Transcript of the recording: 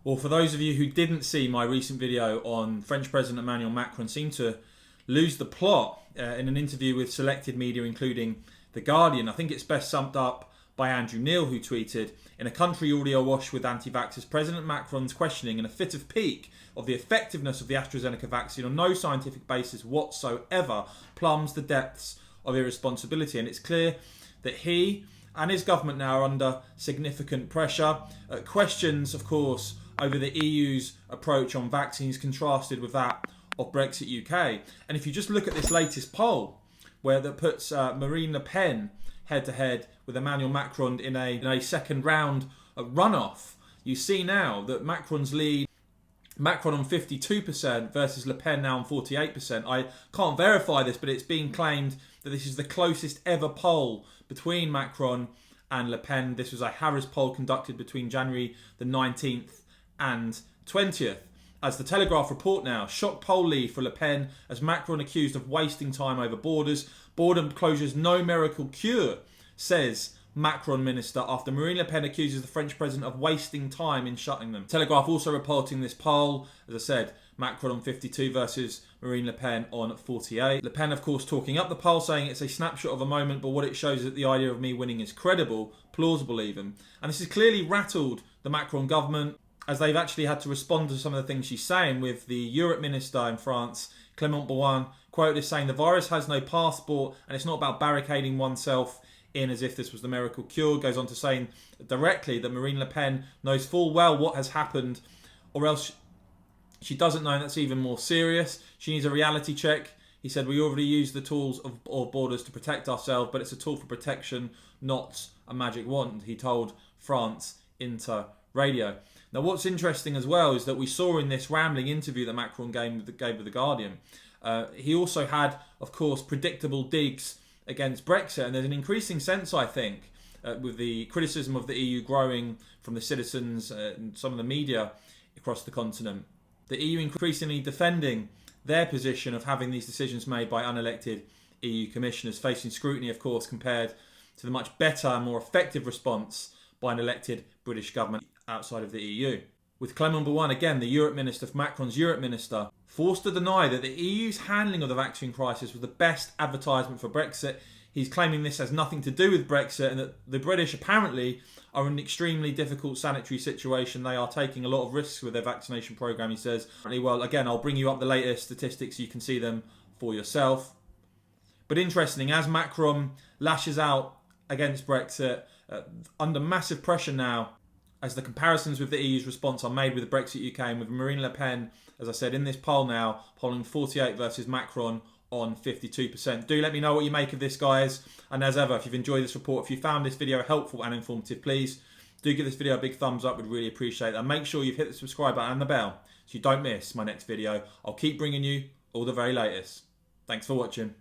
Well, for those of you who didn't see my recent video on French President Emmanuel Macron seemed to lose the plot in an interview with selected media, including The Guardian. I think it's best summed up by Andrew Neil, who tweeted, "In a country already awash with anti-vaxxers, President Macron's questioning in a fit of pique of the effectiveness of the AstraZeneca vaccine on no scientific basis whatsoever plumbs the depths of irresponsibility." And it's clear that he and his government now are under significant pressure. Questions, of course, over the EU's approach on vaccines contrasted with that of Brexit UK. And if you just look at this latest poll, where that puts Marine Le Pen head-to-head with Emmanuel Macron in a second round runoff, you see now that Macron's lead, Macron on 52% versus Le Pen now on 48%. I can't verify this, but it's being claimed that this is the closest ever poll between Macron and Le Pen. This was a Harris poll conducted between January the 19th and 20th. As the Telegraph report now, shock poll lead for Le Pen as Macron accused of wasting time over borders. Border closures no miracle cure, says Macron minister, after Marine Le Pen accuses the French president of wasting time in shutting them. Telegraph also reporting this poll, as I said, Macron on 52 versus Marine Le Pen on 48. Le Pen, of course, talking up the poll, saying it's a snapshot of a moment, but what it shows is that the idea of me winning is credible, plausible even. And this has clearly rattled the Macron government, as they've actually had to respond to some of the things she's saying, with the Europe minister in France, Clément Beaune, quoted as saying the virus has no passport and it's not about barricading oneself in as if this was the miracle cure. Goes on to saying directly that Marine Le Pen knows full well what has happened, or else she doesn't know, and that's even more serious. She needs a reality check. He said, we already use the tools of borders to protect ourselves, but it's a tool for protection, not a magic wand, he told France Inter Radio. Now, what's interesting as well is that we saw in this rambling interview that Macron gave with The Guardian, he also had, of course, predictable digs against Brexit. And there's an increasing sense, I think, with the criticism of the EU growing from the citizens and some of the media across the continent, the EU increasingly defending their position of having these decisions made by unelected EU commissioners, facing scrutiny, of course, compared to the much better and more effective response by an elected British government outside of the EU. With Clément Beaune, again, the Europe minister, Macron's Europe minister, forced to deny that the EU's handling of the vaccine crisis was the best advertisement for Brexit. He's claiming this has nothing to do with Brexit and that the British apparently are in an extremely difficult sanitary situation. They are taking a lot of risks with their vaccination programme, he says. Well, again, I'll bring you up the latest statistics so you can see them for yourself. But interesting, as Macron lashes out against Brexit, under massive pressure now, as the comparisons with the EU's response are made with Brexit UK, and with Marine Le Pen, as I said, in this poll now, polling 48 versus Macron on 52%. Do let me know what you make of this, guys. And as ever, if you've enjoyed this report, if you found this video helpful and informative, please do give this video a big thumbs up. We'd really appreciate that. Make sure you've hit the subscribe button and the bell so you don't miss my next video. I'll keep bringing you all the very latest. Thanks for watching.